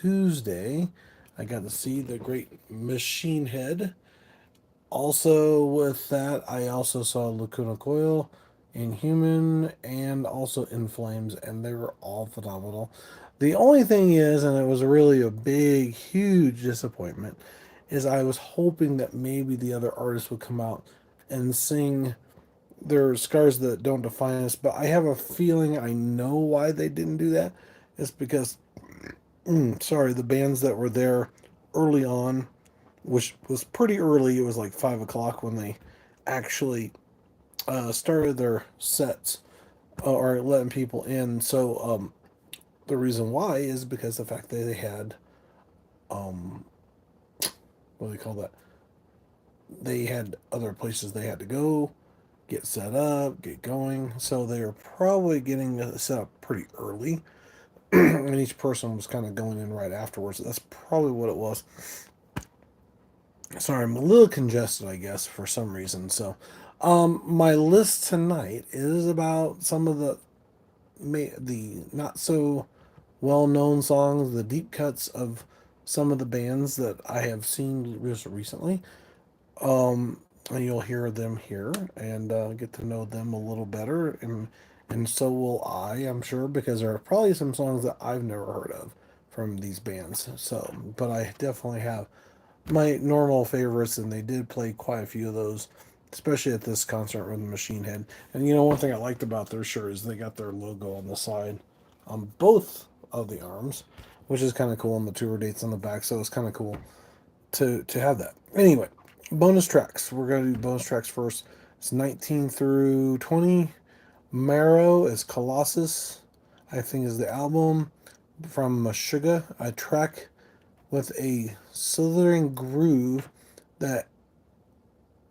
Tuesday, I got to see the great Machine Head. Also, with that, I also saw Lacuna Coil, Inhuman, and also In Flames, and they were all phenomenal. The only thing is, and it was really a big, huge disappointment, is I was hoping that maybe the other artists would come out and sing their Scars That Don't Define Us, but I have a feeling I know why they didn't do that. It's because, sorry, the bands that were there early on, which was pretty early. It was like 5 o'clock when they actually started their sets or letting people in. So the reason why is because the fact that they had what do they call that? They had other places they had to go, get set up, get going. So they were probably getting set up pretty early, and each person was kind of going in right afterwards. That's probably what it was. Sorry, I'm a little congested, I guess, for some reason. So, my list tonight is about some of the not so well known songs, the deep cuts of some of the bands that I have seen just recently. And you'll hear them here and get to know them a little better, and so will I, I'm sure, because there are probably some songs that I've never heard of from these bands. So, but I definitely have my normal favorites, and they did play quite a few of those, especially at this concert with Machine Head. And one thing I liked about their shirt is they got their logo on the side, on both of the arms, which is kind of cool, and the tour dates on the back. So it's kind of cool to have that. Anyway, bonus tracks. We're gonna do bonus tracks first. It's 19 through 20. Marrow is Colossus, I think is the album from Meshuggah, a track with a slithering groove that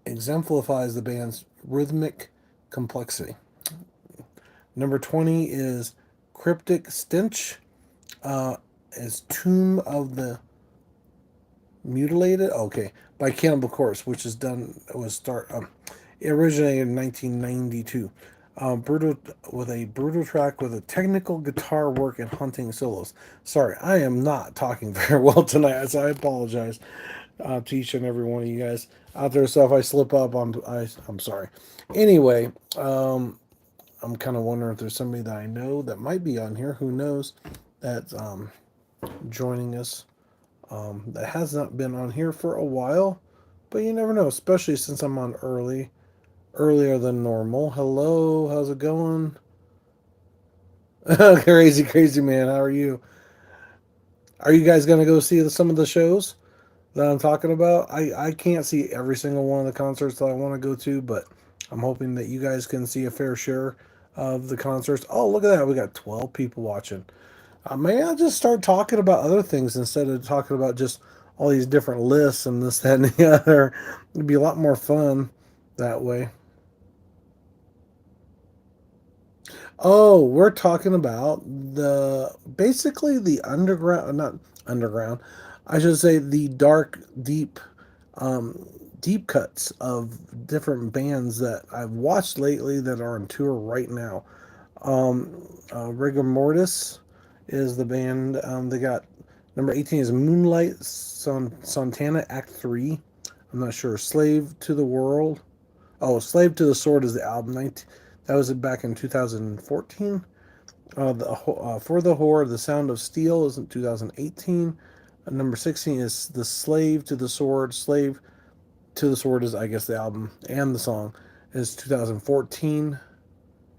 exemplifies the band's rhythmic complexity. Number 20 is Cryptic Stench, uh, is Tomb of the Mutilated, okay, by Cannibal Corpse, which is done was start it originated in 1992. Brutal with a brutal track with a technical guitar work and hunting solos. Sorry, I am not talking very well tonight, so I apologize to each and every one of you guys out there. So if I slip up, I'm sorry. Anyway, I'm kind of wondering if there's somebody that I know that might be on here. Who knows? That's joining us that has not been on here for a while, but you never know, especially since I'm on earlier than normal. Hello, how's it going? Crazy, crazy man, how are you? Are you guys gonna go see some of the shows that I'm talking about? I can't see every single one of the concerts that I want to go to, but I'm hoping that you guys can see a fair share of the concerts. Oh, look at that, we got 12 people watching. Maybe I'll just start talking about other things instead of talking about just all these different lists and this, that, and the other. It'd be a lot more fun that way. Oh, we're talking about the basically the underground, not underground. I should say the dark, um, deep cuts of different bands that I've watched lately that are on tour right now. Rigor Mortis is the band. They got number 18 is Moonlight Santana Act 3. I'm not sure. Slave to the World. Oh, Slave to the Sword is the album. That was back in 2014. For the Whore, The Sound of Steel is in 2018. Number 16 is The Slave to the Sword. Slave to the Sword is, I guess, the album and the song is 2014.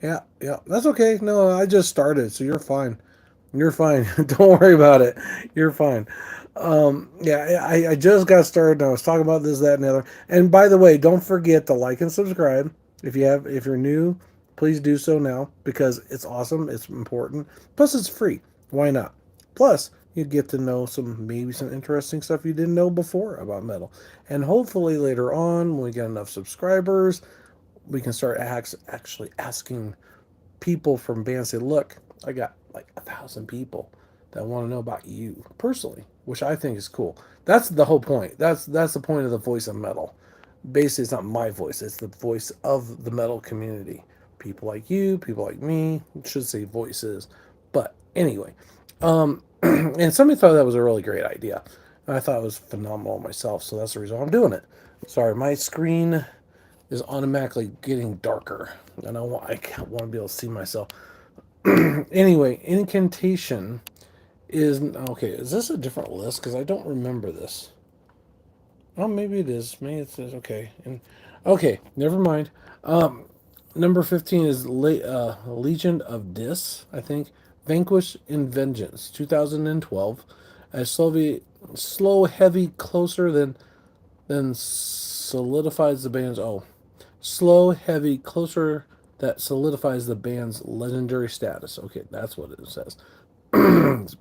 Yeah, yeah, that's okay. No, I just started, so you're fine. You're fine. Don't worry about it. You're fine. Yeah, I just got started. And I was talking about this, that, and the other. And by the way, don't forget to like and subscribe. If you're new, please do so now because it's awesome. It's important. Plus, it's free. Why not? Plus, you get to know maybe some interesting stuff you didn't know before about metal. And hopefully later on, when we get enough subscribers, we can start actually asking people from bands. Say, look, I got like 1,000 people that want to know about you personally, which I think is cool. That's the whole point. That's the point of the voice of metal. Basically, it's not my voice; it's the voice of the metal community. People like you, people like me. I should say voices, but anyway. And somebody thought that was a really great idea. And I thought it was phenomenal myself, so that's the reason I'm doing it. Sorry, my screen is automatically getting darker, and I can't want to be able to see myself. Anyway, incantation is okay. Is this a different list? Because I don't remember this. Oh, maybe it is. Maybe it says okay. And okay, never mind. Number 15 is Legion of Dis. I think Vanquish in Vengeance, 2012. A slow, heavy, closer than solidifies the band's slow, heavy, closer that solidifies the band's legendary status. Okay, that's what it says.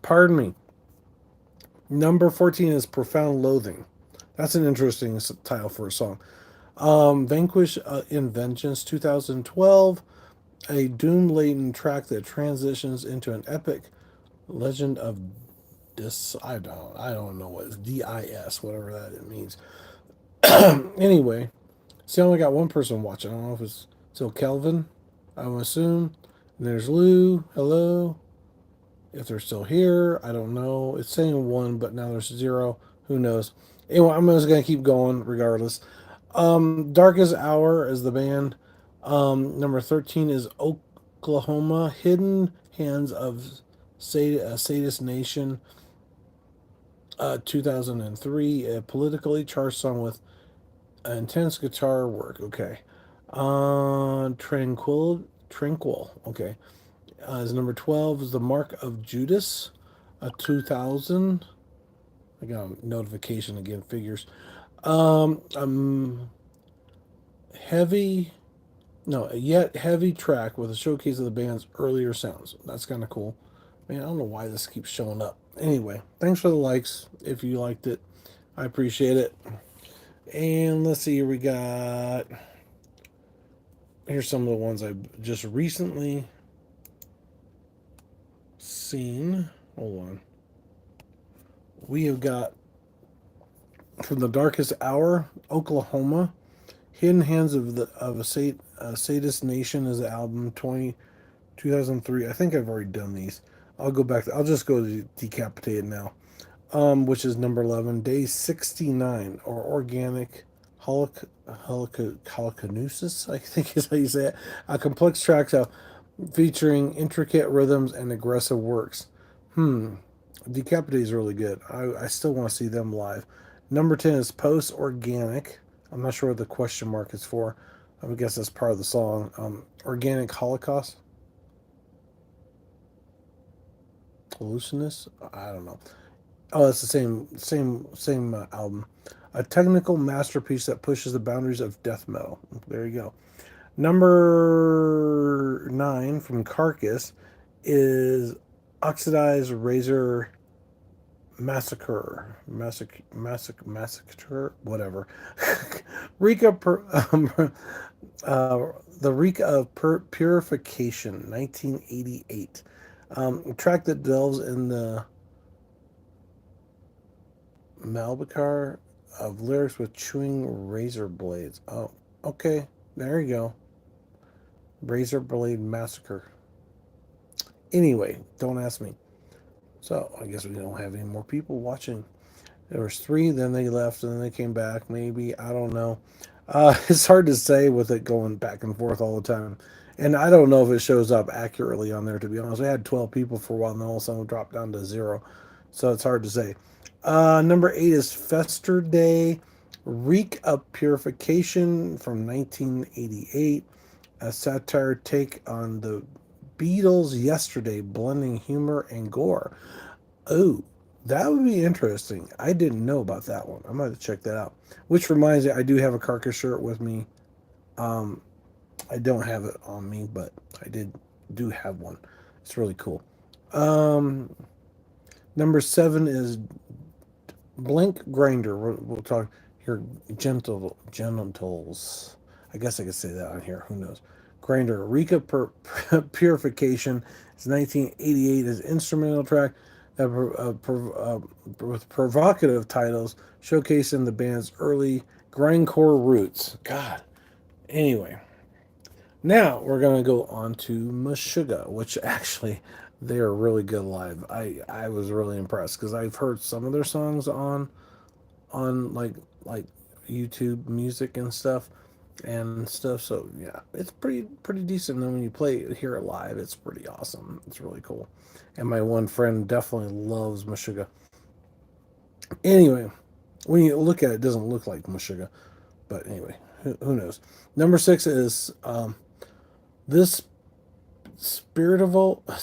Pardon me. Number 14 is Profound Loathing. That's an interesting title for a song. Vanquish in Vengeance 2012, a doom laden track that transitions into an epic legend of dis. I don't know what it's DIS, whatever that it means. Anyway, see, I only got one person watching. I don't know if it's still Kelvin. I would assume. And there's Lou. Hello. If they're still here, I don't know. It's saying one, but now there's zero. Who knows? Anyway, I'm just gonna keep going regardless. Darkest Hour is the band. Number 13 is Oklahoma. Hidden Hands of Sadist Nation. 2003. A politically charged song with intense guitar work. Okay. Tranquil. Okay. Is number 12 is The Mark of Judas. 2000. I got a notification again. Figures. Um, um, heavy No, a yet heavy track with a showcase of the band's earlier sounds. That's kind of cool. Man, I don't know why this keeps showing up. Anyway, thanks for the likes. If you liked it, I appreciate it. And let's see here. We got here's some of the ones I've just recently seen. Hold on. We have got from the Darkest Hour, Oklahoma. Hidden Hands of a Sadist Nation is the album 2003. I think I've already done these. I'll go back. I'll just go to Decapitated now, which is number 11. Day 69, or Organic Holocanusis, I think is how you say it. A complex tracks featuring intricate rhythms and aggressive works. Decapitated is really good. I still want to see them live. Number 10 is Post Organic. I'm not sure what the question mark is for. I would guess that's part of the song. Organic Holocaust? Hallucinous? I don't know. Oh, that's the same album. A technical masterpiece that pushes the boundaries of death metal. There you go. Number 9 from Carcass is Oxidized Razor Massacre, whatever. Rika, the Reek of Purification, 1988. A track that delves in the Malbacar of lyrics with chewing razor blades. Oh, okay. There you go. Razor Blade Massacre. Anyway, don't ask me. So I guess we don't have any more people watching. There was three, then they left, and then they came back. Maybe I don't know. It's hard to say with it going back and forth all the time, and I don't know if it shows up accurately on there. To be honest, we had 12 people for a while, and then all of a sudden it dropped down to zero, so it's hard to say. Number 8 is Fester Day, Reek of Purification from 1988, a satire take on the Beatles' Yesterday, blending humor and gore. Oh, that would be interesting. I didn't know about that one. I'm going to check that out. Which reminds me, I do have a Carcass shirt with me. Um, I don't have it on me, but I do have one. It's really cool. Um, Number 7 is Blink Grinder. We'll talk here. Genitals. I guess I could say that on here. Who knows? Grinder. Rika Purification. It's 1988. Is instrumental track that with provocative titles showcasing the band's early grindcore roots. God. Anyway, now we're gonna go on to Meshuggah, which actually They are really good live. I was really impressed because I've heard some of their songs on like YouTube music and stuff and stuff. So yeah, it's pretty decent. And then when you play it, hear it live, it's pretty awesome. It's really cool. And my one friend definitely loves Meshuggah. Anyway, when you look at it, it doesn't look like Meshuggah. But anyway, who knows? Number six is this spirit. I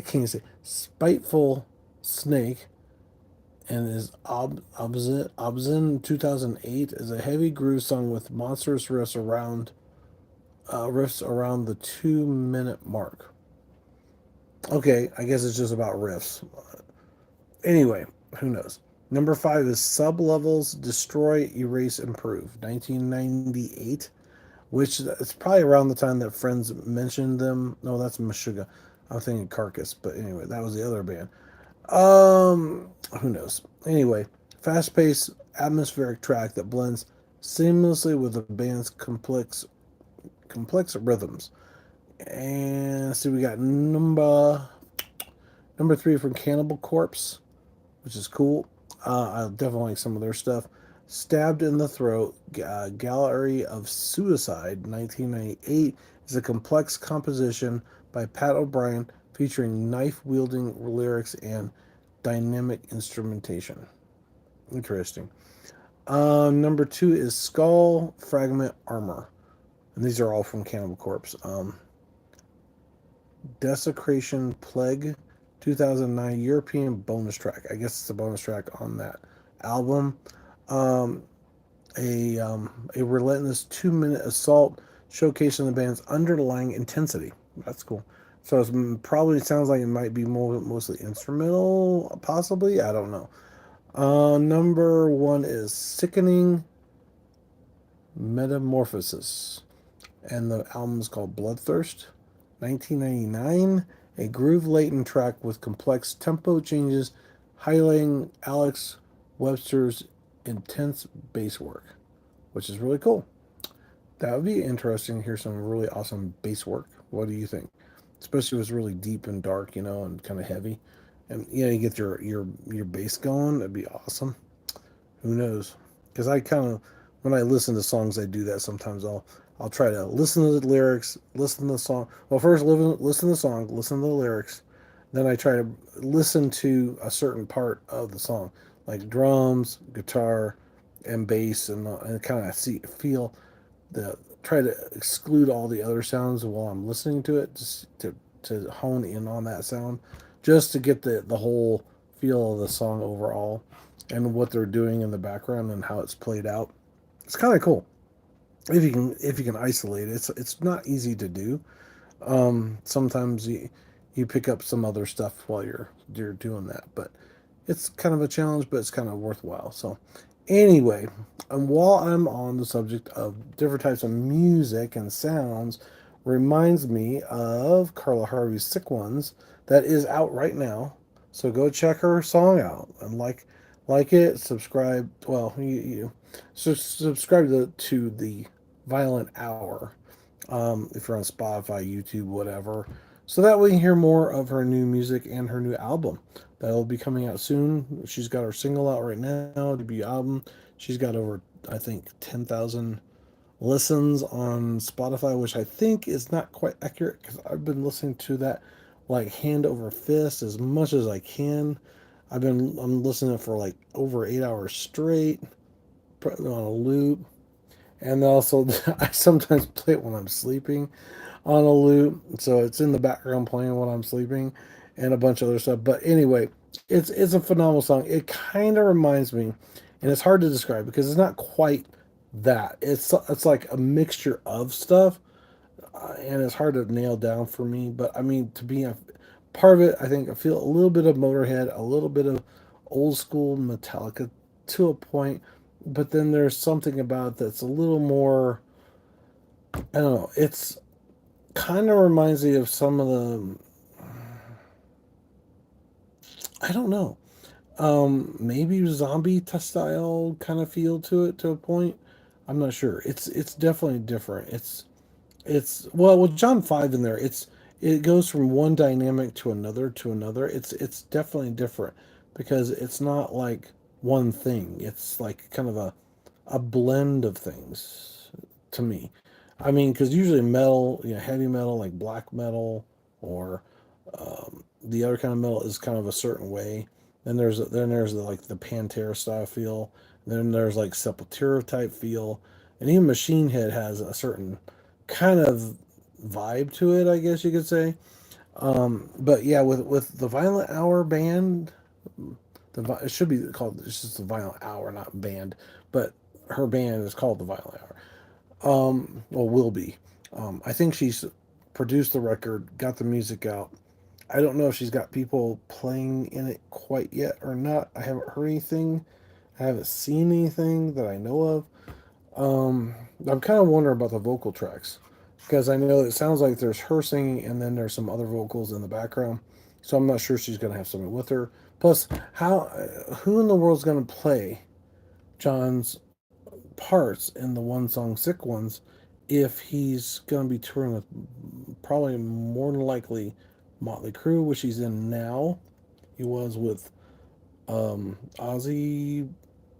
can't even say spiteful snake, and is Obzin 2008 is a heavy groove song with monstrous riffs around the 2 minute mark. Okay, I guess it's just about riffs. Anyway, who knows? Number five is Sublevels Destroy, Erase, Improve, 1998, which it's probably around the time that Friends mentioned them. No, that's Meshuggah. I'm thinking Carcass, but anyway, that was the other band. Who knows? Anyway, fast-paced, atmospheric track that blends seamlessly with the band's complex rhythms. And see, we got number three from Cannibal Corpse, which is cool. I definitely like some of their stuff. Stabbed in the Throat, Gallery of Suicide, 1998, is a complex composition by Pat O'Brien featuring knife wielding lyrics and dynamic instrumentation. Interesting. Number two is Skull Fragment Armor. And these are all from Cannibal Corpse. Desecration Plague, 2009 European bonus track. I guess it's a bonus track on that album. Um, a relentless 2 minute assault showcasing the band's underlying intensity. That's cool. So it's probably sounds like it might be mostly instrumental, possibly. I don't know. Number one is Sickening Metamorphosis, and the album is called Bloodthirst. 1999, a groove laden track with complex tempo changes highlighting Alex Webster's intense bass work, which is really cool. That would be interesting to hear some really awesome bass work. What do you think? Especially if it's really deep and dark, and kind of heavy. And you get your bass going, that'd be awesome. Who knows? Because I kind of, when I listen to songs, I do that sometimes. I'll try to listen to the lyrics, listen to the song. Well, first listen to the song, listen to the lyrics, then I try to listen to a certain part of the song, like drums, guitar, and bass, and kind of feel the try to exclude all the other sounds while I'm listening to it, just to hone in on that sound, just to get the whole feel of the song overall and what they're doing in the background and how it's played out. It's kind of cool if you can isolate it. It's not easy to do. Sometimes you pick up some other stuff while you're doing that, but it's kind of a challenge, but it's kind of worthwhile. So anyway, and while I'm on the subject of different types of music and sounds, reminds me of Carla Harvey's Sick Ones that is out right now. So go check her song out and like it, subscribe. Well, subscribe to the Violent Hour if you're on Spotify, YouTube, whatever. So that way you hear more of her new music and her new album that'll be coming out soon. She's got her single out right now, debut album. She's got over, I think, 10,000 listens on Spotify, which I think is not quite accurate because I've been listening to that like hand over fist as much as I can. I'm listening for like over 8 hours straight, putting on a loop, and also I sometimes play it when I'm sleeping on a loop, so it's in the background playing when I'm sleeping, and a bunch of other stuff. But anyway, it's a phenomenal song. It kind of reminds me, and it's hard to describe because it's not quite that. It's like a mixture of stuff, and it's hard to nail down for me. But I mean, to be a part of it, I think I feel a little bit of Motorhead, a little bit of old school Metallica to a point, but then there's something about it that's a little more. I don't know. It's kind of reminds me of some of the. I don't know. Maybe zombie style kind of feel to it to a point. I'm not sure. It's definitely different. It's well with John 5 in there. it goes from one dynamic to another to another. It's definitely different because it's not like one thing. It's like kind of a blend of things to me. I mean, because usually metal, heavy metal like black metal or the other kind of metal is kind of a certain way. Then there's like the Pantera style feel. Then there's like Sepultura type feel, and even Machine Head has a certain kind of vibe to it, I guess you could say. But yeah, with the Violent Hour band, it should be called, it's just the Violent Hour, not band, but her band is called the Violent Hour. Well, will be. I think she's produced the record, got the music out. I don't know if she's got people playing in it quite yet or not. I haven't heard anything. I haven't seen anything that I know of. I'm kind of wondering about the vocal tracks because I know it sounds like there's her singing and then there's some other vocals in the background. So I'm not sure she's going to have something with her. Plus, who in the world's going to play John's parts in the one song "Sick Ones" if he's going to be touring with probably more than likely Motley Crue, which he's in now. He was with Ozzy.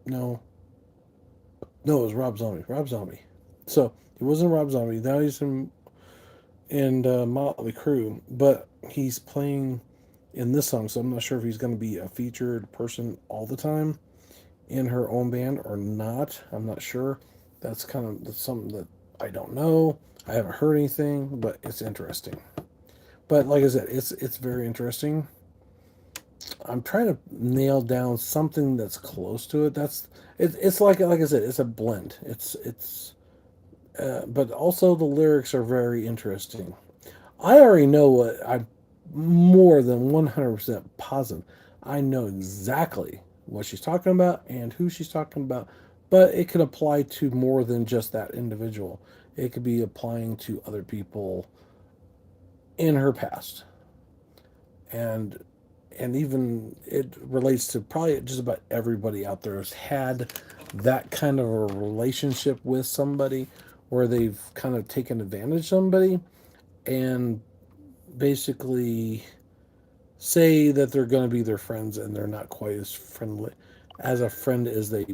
No, no, it was Rob Zombie. Rob Zombie. So he wasn't Rob Zombie. Now he's in Motley Crue, but he's playing in this song. So I'm not sure if he's going to be a featured person all the time in her own band or not. I'm not sure. That's something that I don't know. I haven't heard anything, but it's interesting. But like I said, it's very interesting. I'm trying to nail down something that's close to it. It's like I said, it's a blend. But also the lyrics are very interesting. I already know what I'm more than 100% positive. I know exactly what she's talking about and who she's talking about, but it could apply to more than just that individual. It could be applying to other people in her past. And even it relates to probably just about everybody out there has had that kind of a relationship with somebody where they've kind of taken advantage of somebody and basically say that they're going to be their friends and they're not quite as friendly as a friend as they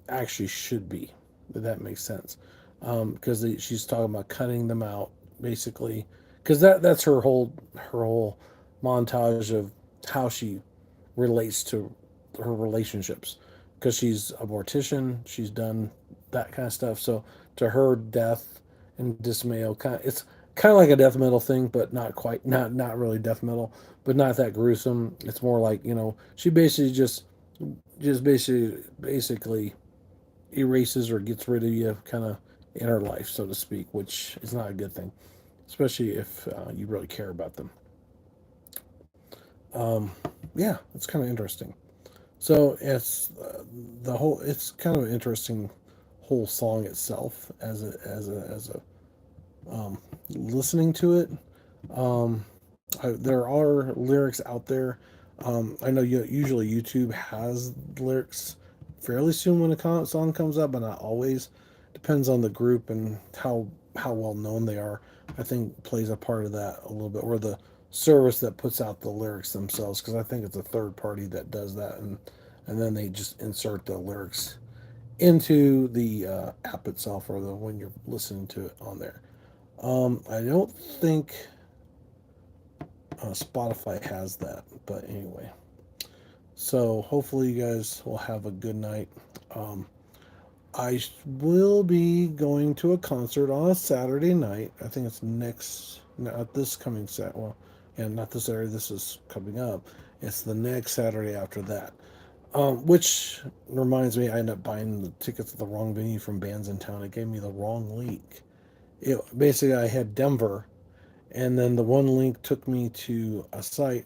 actually should be. If that makes sense, because she's talking about cutting them out basically, because that's her whole montage of how she relates to her relationships, because she's a mortician, she's done that kind of stuff. So to her, death and dismay, it's kind of like a death metal thing, but not quite, not really death metal, but not that gruesome. It's more like, she basically just basically erases or gets rid of you kind of in her life, so to speak, which is not a good thing, especially if you really care about them. Um, yeah, it's kind of interesting. So it's kind of an interesting whole song itself as a listening to it. Um, there are lyrics out there. I know usually YouTube has lyrics fairly soon when a song comes up, but not always. Depends on the group and how well known they are. I think plays a part of that a little bit, or the service that puts out the lyrics themselves, because I think it's a third party that does that, and then they just insert the lyrics into the app itself or the when you're listening to it on there. I don't think Spotify has that. But anyway, so hopefully you guys will have a good night. Um, I will be going to a concert on a Saturday night. I think it's not this coming Sat. Well, and not this Saturday. This is coming up. It's the next Saturday after that. Which reminds me, I ended up buying the tickets at the wrong venue from Bands in Town. It gave me the wrong link. Basically, I had Denver, and then the one link took me to a site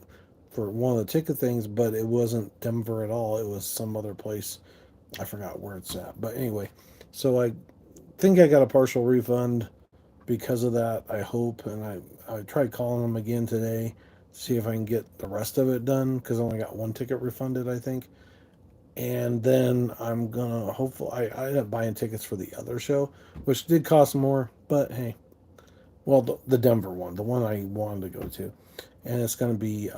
for one of the ticket things, but it wasn't Denver at all. It was some other place. I forgot where it's at. But anyway, so I think I got a partial refund because of that. I hope, and I tried calling them again today to see if I can get the rest of it done because I only got one ticket refunded, I think. And then I'm gonna hopefully I ended up buying tickets for the other show, which did cost more, but hey, Well, the Denver one, the one I wanted to go to, and it's going to be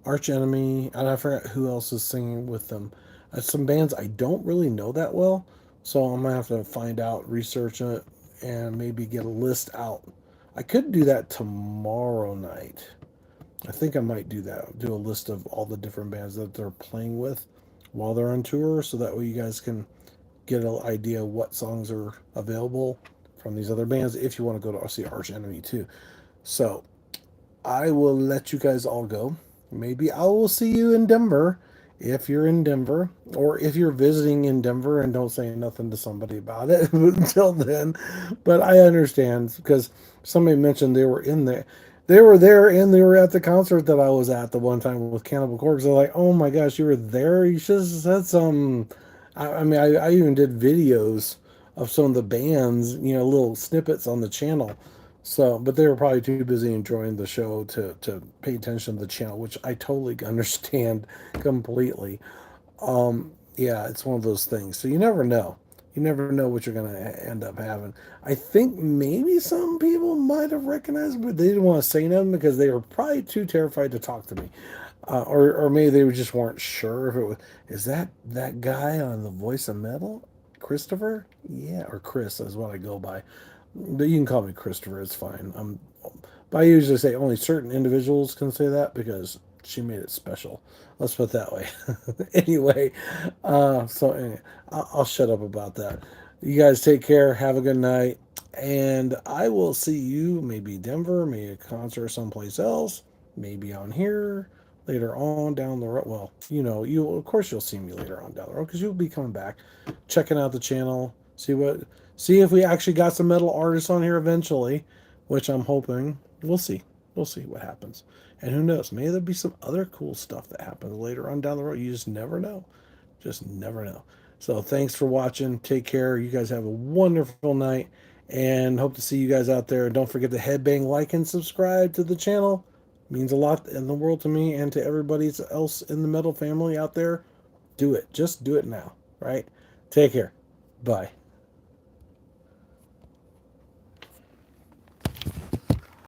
Arch Enemy, and I forgot who else is singing with them. Some bands I don't really know that well, so I'm gonna have to find out, research it, and maybe get a list out. I could do that tomorrow night. I think I might do that. Do a list of all the different bands that they're playing with while they're on tour, so that way you guys can get an idea what songs are available from these other bands if you want to go to see Arch Enemy too. So I will let you guys all go. Maybe I will see you in Denver if you're in Denver, or if you're visiting in Denver and don't say nothing to somebody about it until then. But I understand because somebody mentioned they were in there. They were there and they were at the concert that I was at the one time with Cannibal Corpse. They're like, oh my gosh, you were there? You should have said some. I even did videos of some of the bands, little snippets on the channel. So, but they were probably too busy enjoying the show to pay attention to the channel, which I totally understand completely. Yeah, it's one of those things. So you never know. You never know what you're going to end up having. I think maybe some people might have recognized, but they didn't want to say nothing because they were probably too terrified to talk to me, or maybe they just weren't sure if it was. Is that guy on the Voice of Metal, Christopher? Yeah, or Chris is what I go by. But you can call me Christopher. It's fine. But I usually say only certain individuals can say that because she made it special. Let's put it that way. Anyway, anyway, I'll shut up about that. You guys take care. Have a good night. And I will see you maybe Denver, maybe a concert someplace else, maybe on here later on down the road. Well, you of course you'll see me later on down the road because you'll be coming back, checking out the channel, see if we actually got some metal artists on here eventually, which I'm hoping. We'll see. We'll see what happens. And who knows? Maybe there'll be some other cool stuff that happens later on down the road. You just never know. Just never know. So thanks for watching. Take care. You guys have a wonderful night. And hope to see you guys out there. Don't forget to headbang, like, and subscribe to the channel. It means a lot in the world to me and to everybody else in the metal family out there. Do it. Just do it now. Right? Take care. Bye.